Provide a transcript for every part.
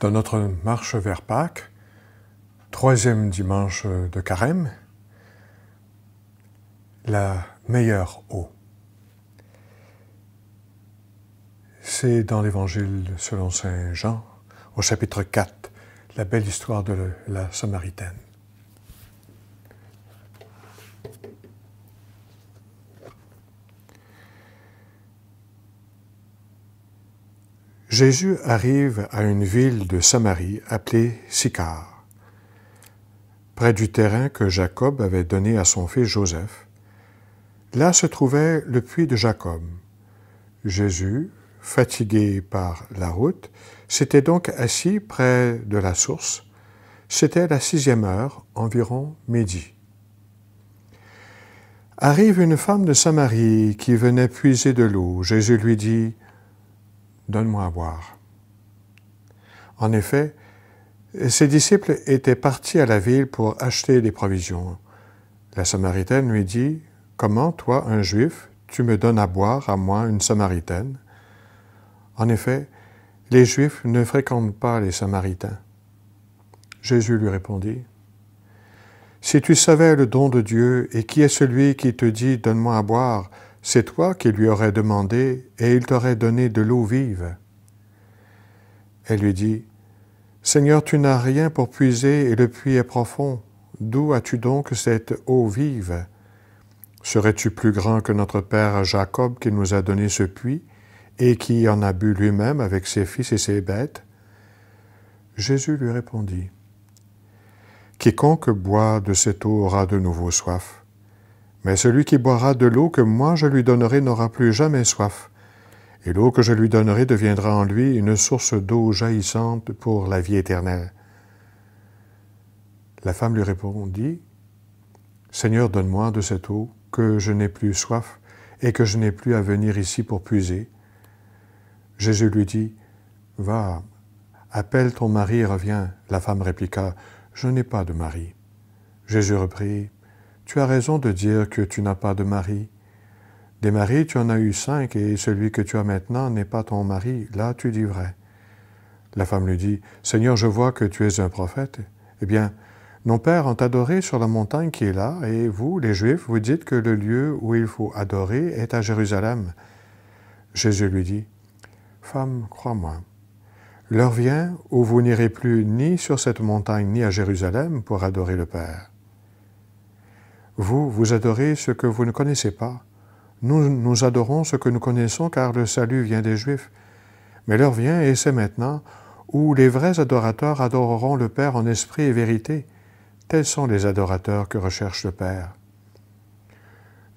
Dans notre marche vers Pâques, troisième dimanche de Carême, la meilleure eau. C'est dans l'Évangile selon saint Jean, au chapitre 4, la belle histoire de la Samaritaine. Jésus arrive à une ville de Samarie appelée Sychar, près du terrain que Jacob avait donné à son fils Joseph. Là se trouvait le puits de Jacob. Jésus, fatigué par la route, s'était donc assis près de la source. C'était la 6e heure, environ midi. Arrive une femme de Samarie qui venait puiser de l'eau. Jésus lui dit « Donne-moi à boire. » En effet, ses disciples étaient partis à la ville pour acheter des provisions. La Samaritaine lui dit « Comment, toi, un Juif, tu me donnes à boire, à moi, une Samaritaine? » En effet, les Juifs ne fréquentent pas les Samaritains. Jésus lui répondit « Si tu savais le don de Dieu et qui est celui qui te dit « Donne-moi à boire », c'est toi qui lui aurais demandé et il t'aurait donné de l'eau vive. » Elle lui dit « Seigneur, tu n'as rien pour puiser et le puits est profond. D'où as-tu donc cette eau vive? Serais-tu plus grand que notre père Jacob qui nous a donné ce puits et qui en a bu lui-même avec ses fils et ses bêtes? » Jésus lui répondit « Quiconque boit de cette eau aura de nouveau soif. Mais celui qui boira de l'eau que moi je lui donnerai n'aura plus jamais soif. Et l'eau que je lui donnerai deviendra en lui une source d'eau jaillissante pour la vie éternelle. » La femme lui répondit « Seigneur, donne-moi de cette eau, que je n'ai plus soif et que je n'ai plus à venir ici pour puiser. » Jésus lui dit « Va, appelle ton mari et reviens. » La femme répliqua « Je n'ai pas de mari. » Jésus reprit « Tu as raison de dire que tu n'as pas de mari. Des maris, tu en as eu 5, et celui que tu as maintenant n'est pas ton mari. Là, tu dis vrai. » La femme lui dit « Seigneur, je vois que tu es un prophète. Eh bien, nos pères ont adoré sur la montagne qui est là, et vous, les Juifs, vous dites que le lieu où il faut adorer est à Jérusalem. » Jésus lui dit « Femme, crois-moi, l'heure vient où vous n'irez plus ni sur cette montagne ni à Jérusalem pour adorer le Père. Vous adorez ce que vous ne connaissez pas. Nous adorons ce que nous connaissons car le salut vient des Juifs. Mais l'heure vient, et c'est maintenant, où les vrais adorateurs adoreront le Père en esprit et vérité. Tels sont les adorateurs que recherche le Père.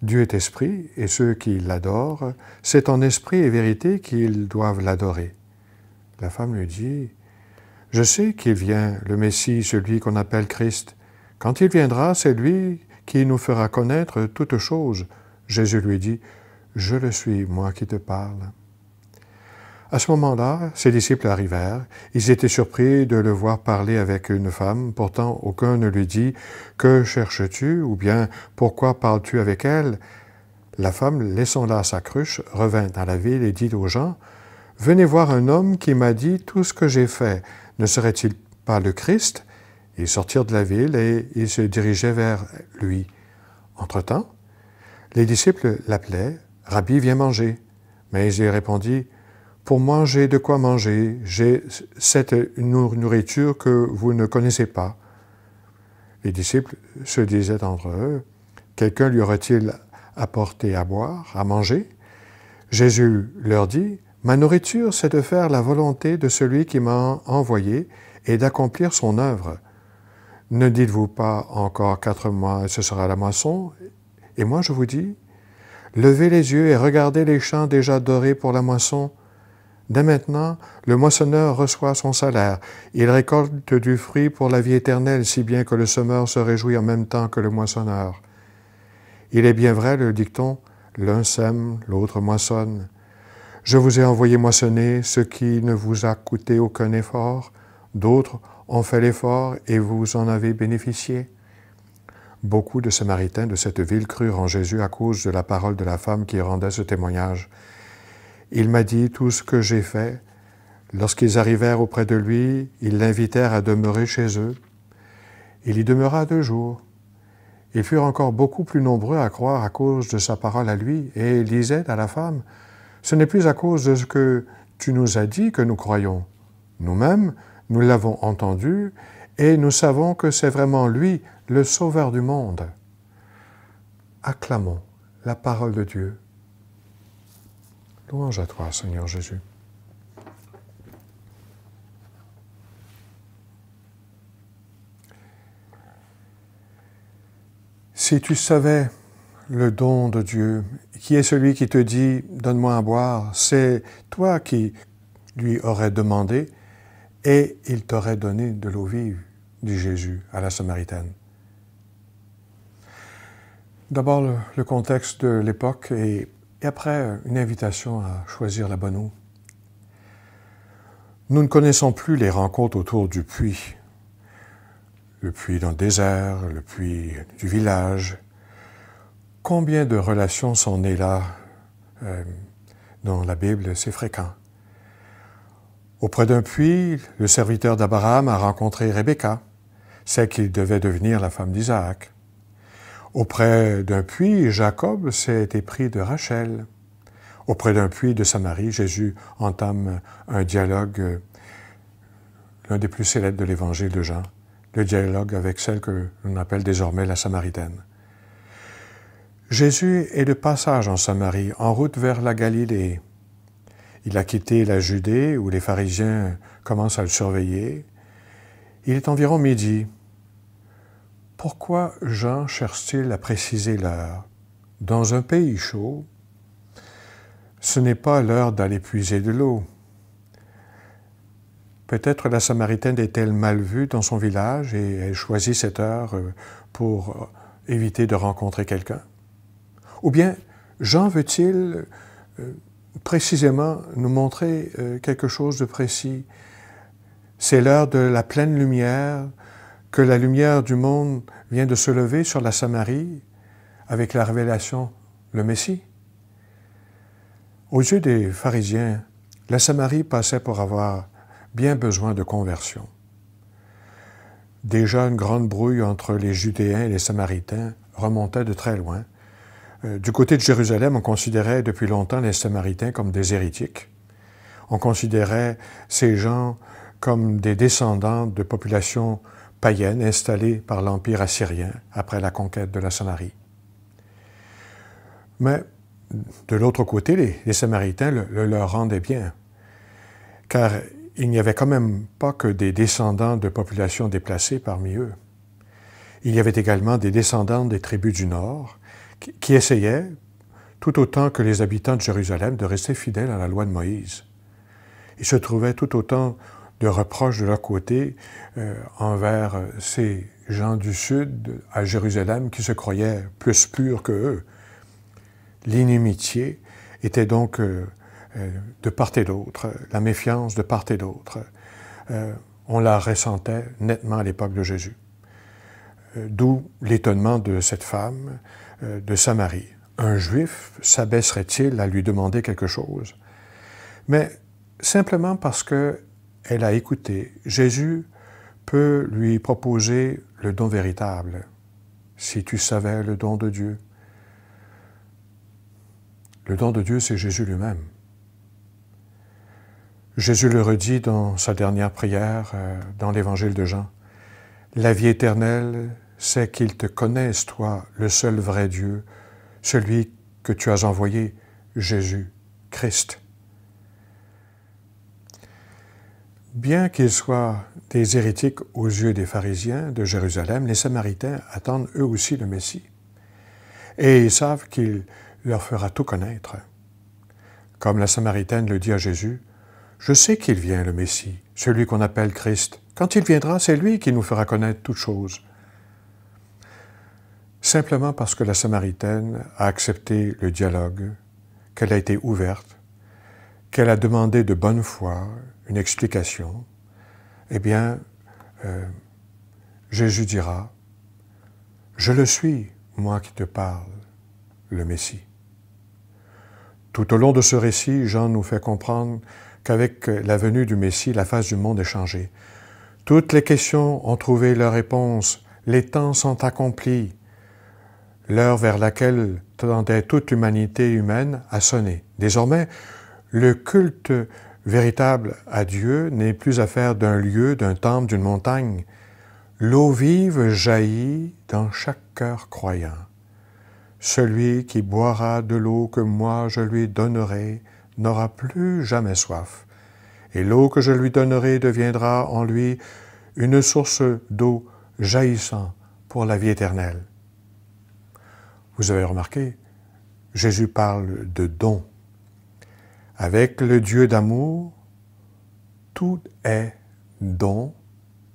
Dieu est esprit, et ceux qui l'adorent, c'est en esprit et vérité qu'ils doivent l'adorer. » La femme lui dit « Je sais qu'il vient, le Messie, celui qu'on appelle Christ. Quand il viendra, c'est lui qui nous fera connaître toutes choses. » Jésus lui dit « Je le suis, moi qui te parle. » À ce moment-là, ses disciples arrivèrent. Ils étaient surpris de le voir parler avec une femme. Pourtant, aucun ne lui dit « Que cherches-tu » ou bien « Pourquoi parles-tu avec elle ?» La femme, laissant là sa cruche, revint dans la ville et dit aux gens « Venez voir un homme qui m'a dit tout ce que j'ai fait. Ne serait-il pas le Christ ?» Ils sortirent de la ville et ils se dirigeaient vers lui. Entre-temps, les disciples l'appelaient « Rabbi, viens manger. » Mais il répondit « Pour moi, j'ai de quoi manger. J'ai cette nourriture que vous ne connaissez pas. » Les disciples se disaient entre eux « Quelqu'un lui aurait-il apporté à boire, à manger? » Jésus leur dit « Ma nourriture, c'est de faire la volonté de celui qui m'a envoyé et d'accomplir son œuvre. Ne dites-vous pas encore 4 mois et ce sera la moisson? Et moi, je vous dis, levez les yeux et regardez les champs déjà dorés pour la moisson. Dès maintenant, le moissonneur reçoit son salaire. Il récolte du fruit pour la vie éternelle, si bien que le semeur se réjouit en même temps que le moissonneur. Il est bien vrai, le dicton, l'un sème, l'autre moissonne. Je vous ai envoyé moissonner ce qui ne vous a coûté aucun effort. D'autres ont fait l'effort et vous en avez bénéficié. » Beaucoup de Samaritains de cette ville crurent en Jésus à cause de la parole de la femme qui rendait ce témoignage. « Il m'a dit tout ce que j'ai fait. » Lorsqu'ils arrivèrent auprès de lui, ils l'invitèrent à demeurer chez eux. Il y demeura 2 jours. Ils furent encore beaucoup plus nombreux à croire à cause de sa parole à lui, et ils disaient à la femme, « Ce n'est plus à cause de ce que tu nous as dit que nous croyons. Nous-mêmes, nous l'avons entendu, et nous savons que c'est vraiment lui, le Sauveur du monde. » Acclamons la parole de Dieu. Louange à toi, Seigneur Jésus. Si tu savais le don de Dieu, qui est celui qui te dit « Donne-moi à boire », c'est toi qui lui aurais demandé et il t'aurait donné de l'eau vive, dit Jésus à la Samaritaine. D'abord, le contexte de l'époque et après, une invitation à choisir la bonne eau. Nous ne connaissons plus les rencontres autour du puits. Le puits dans le désert, le puits du village. Combien de relations sont nées là? Dans la Bible, c'est fréquent. Auprès d'un puits, le serviteur d'Abraham a rencontré Rebecca, celle qui devait devenir la femme d'Isaac. Auprès d'un puits, Jacob s'est épris de Rachel. Auprès d'un puits de Samarie, Jésus entame un dialogue, l'un des plus célèbres de l'Évangile de Jean, le dialogue avec celle que l'on appelle désormais la Samaritaine. Jésus est de passage en Samarie, en route vers la Galilée. Il a quitté la Judée, où les pharisiens commencent à le surveiller. Il est environ midi. Pourquoi Jean cherche-t-il à préciser l'heure? Dans un pays chaud, ce n'est pas l'heure d'aller puiser de l'eau. Peut-être la Samaritaine est-elle mal vue dans son village et elle choisit cette heure pour éviter de rencontrer quelqu'un. Ou bien, Jean veut-il précisément nous montrer quelque chose de précis? C'est l'heure de la pleine lumière, que la lumière du monde vient de se lever sur la Samarie avec la révélation, le Messie. Aux yeux des pharisiens, la Samarie passait pour avoir bien besoin de conversion. Déjà, une grande brouille entre les Judéens et les Samaritains remontait de très loin. Du côté de Jérusalem, on considérait depuis longtemps les Samaritains comme des hérétiques. On considérait ces gens comme des descendants de populations païennes installées par l'Empire assyrien après la conquête de la Samarie. Mais de l'autre côté, les Samaritains le leur rendaient bien, car il n'y avait quand même pas que des descendants de populations déplacées parmi eux. Il y avait également des descendants des tribus du Nord qui essayaient, tout autant que les habitants de Jérusalem, de rester fidèles à la loi de Moïse. Ils se trouvaient tout autant de reproches de leur côté envers ces gens du Sud à Jérusalem qui se croyaient plus purs que eux. L'inimitié était donc de part et d'autre, la méfiance de part et d'autre. On la ressentait nettement à l'époque de Jésus. D'où l'étonnement de cette femme de Samarie. Un Juif s'abaisserait-il à lui demander quelque chose? Mais simplement parce qu'elle a écouté, Jésus peut lui proposer le don véritable. Si tu savais le don de Dieu. Le don de Dieu, c'est Jésus lui-même. Jésus le redit dans sa dernière prière dans l'Évangile de Jean. « La vie éternelle, c'est qu'ils te connaissent, toi, le seul vrai Dieu, celui que tu as envoyé, Jésus, Christ. » Bien qu'ils soient des hérétiques aux yeux des pharisiens de Jérusalem, les Samaritains attendent eux aussi le Messie. Et ils savent qu'il leur fera tout connaître. Comme la Samaritaine le dit à Jésus, « Je sais qu'il vient, le Messie, celui qu'on appelle Christ. Quand il viendra, c'est lui qui nous fera connaître toutes choses. » Simplement parce que la Samaritaine a accepté le dialogue, qu'elle a été ouverte, qu'elle a demandé de bonne foi une explication, eh bien, Jésus dira, « Je le suis, moi qui te parle, le Messie. » Tout au long de ce récit, Jean nous fait comprendre qu'avec la venue du Messie, la face du monde est changée. Toutes les questions ont trouvé leur réponse. Les temps sont accomplis. L'heure vers laquelle tendait toute humanité humaine a sonné. Désormais, le culte véritable à Dieu n'est plus affaire d'un lieu, d'un temple, d'une montagne. L'eau vive jaillit dans chaque cœur croyant. Celui qui boira de l'eau que moi je lui donnerai n'aura plus jamais soif. Et l'eau que je lui donnerai deviendra en lui une source d'eau jaillissant pour la vie éternelle. Vous avez remarqué, Jésus parle de don. Avec le Dieu d'amour, tout est don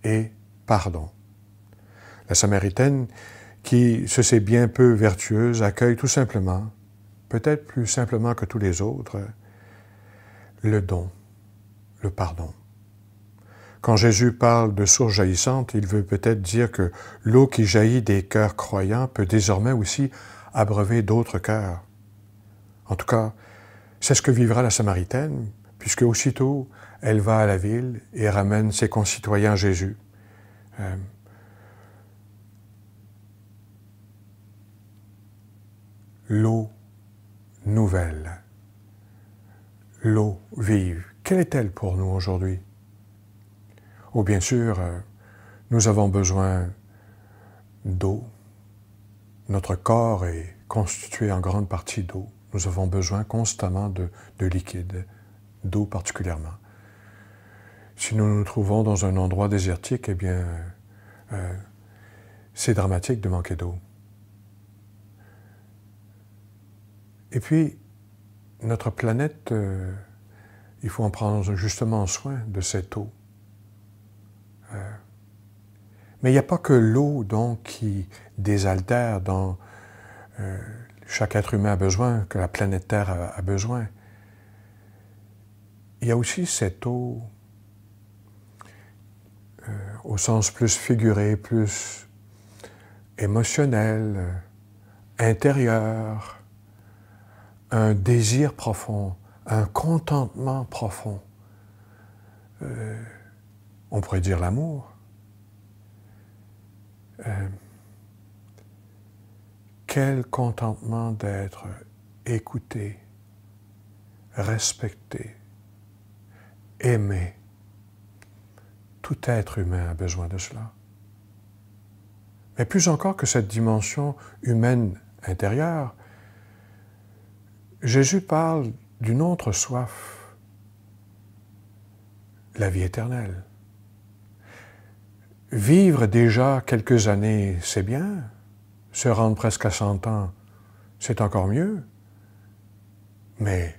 et pardon. La Samaritaine, qui se sait bien peu vertueuse, accueille tout simplement, peut-être plus simplement que tous les autres, le don, le pardon. Quand Jésus parle de source jaillissante, il veut peut-être dire que l'eau qui jaillit des cœurs croyants peut désormais aussi abreuver d'autres cœurs. En tout cas, c'est ce que vivra la Samaritaine, puisque aussitôt elle va à la ville et ramène ses concitoyens à Jésus. L'eau nouvelle, l'eau vive, quelle est-elle pour nous aujourd'hui? Oh, bien sûr, nous avons besoin d'eau. Notre corps est constitué en grande partie d'eau. Nous avons besoin constamment de liquide, d'eau particulièrement. Si nous nous trouvons dans un endroit désertique, eh bien, c'est dramatique de manquer d'eau. Et puis, notre planète, il faut en prendre justement soin de cette eau. Mais il n'y a pas que l'eau, donc, qui désaltère, dont chaque être humain a besoin, que la planète Terre a besoin. Il y a aussi cette eau, au sens plus figuré, plus émotionnel, intérieur, un désir profond, un contentement profond. On pourrait dire l'amour. Quel contentement d'être écouté, respecté, aimé. Tout être humain a besoin de cela. Mais plus encore que cette dimension humaine intérieure, Jésus parle d'une autre soif, la vie éternelle. Vivre déjà quelques années, c'est bien. Se rendre presque à 100 ans, c'est encore mieux. Mais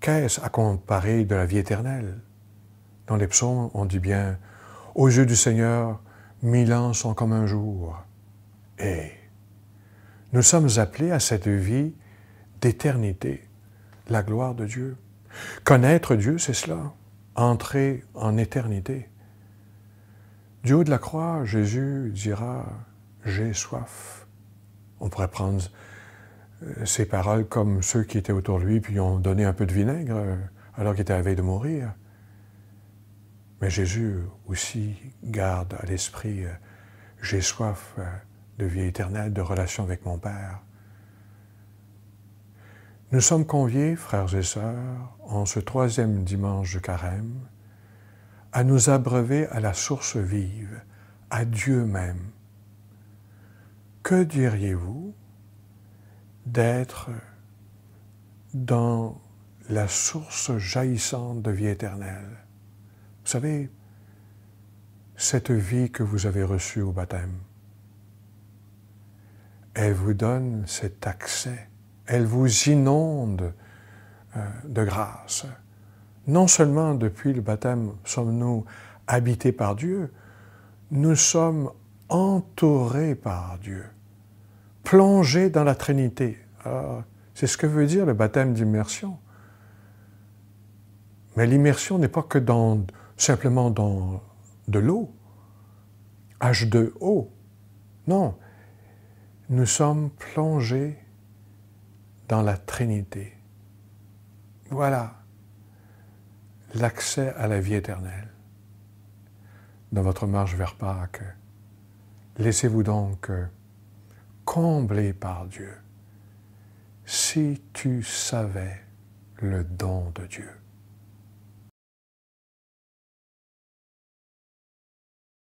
qu'est-ce à comparer de la vie éternelle? Dans les psaumes, on dit bien « Aux yeux du Seigneur, 1000 ans sont comme un jour. » Et nous sommes appelés à cette vie d'éternité, la gloire de Dieu. Connaître Dieu, c'est cela, entrer en éternité. Du haut de la croix, Jésus dira « J'ai soif ». On pourrait prendre ces paroles comme ceux qui étaient autour de lui puis ont donné un peu de vinaigre alors qu'il était à la veille de mourir. Mais Jésus aussi garde à l'esprit « J'ai soif de vie éternelle, de relation avec mon Père ». Nous sommes conviés, frères et sœurs, en ce 3e dimanche de Carême, à nous abreuver à la source vive, à Dieu même. Que diriez-vous d'être dans la source jaillissante de vie éternelle? Vous savez, cette vie que vous avez reçue au baptême, elle vous donne cet accès, elle vous inonde de grâce. Non seulement depuis le baptême sommes-nous habités par Dieu, nous sommes entourés par Dieu, plongés dans la Trinité. C'est ce que veut dire le baptême d'immersion. Mais l'immersion n'est pas que simplement dans de l'eau, H2O. Non, nous sommes plongés dans la Trinité. Voilà. l'accès à la vie éternelle. Dans votre marche vers Pâques, laissez-vous donc combler par Dieu. Si tu savais le don de Dieu.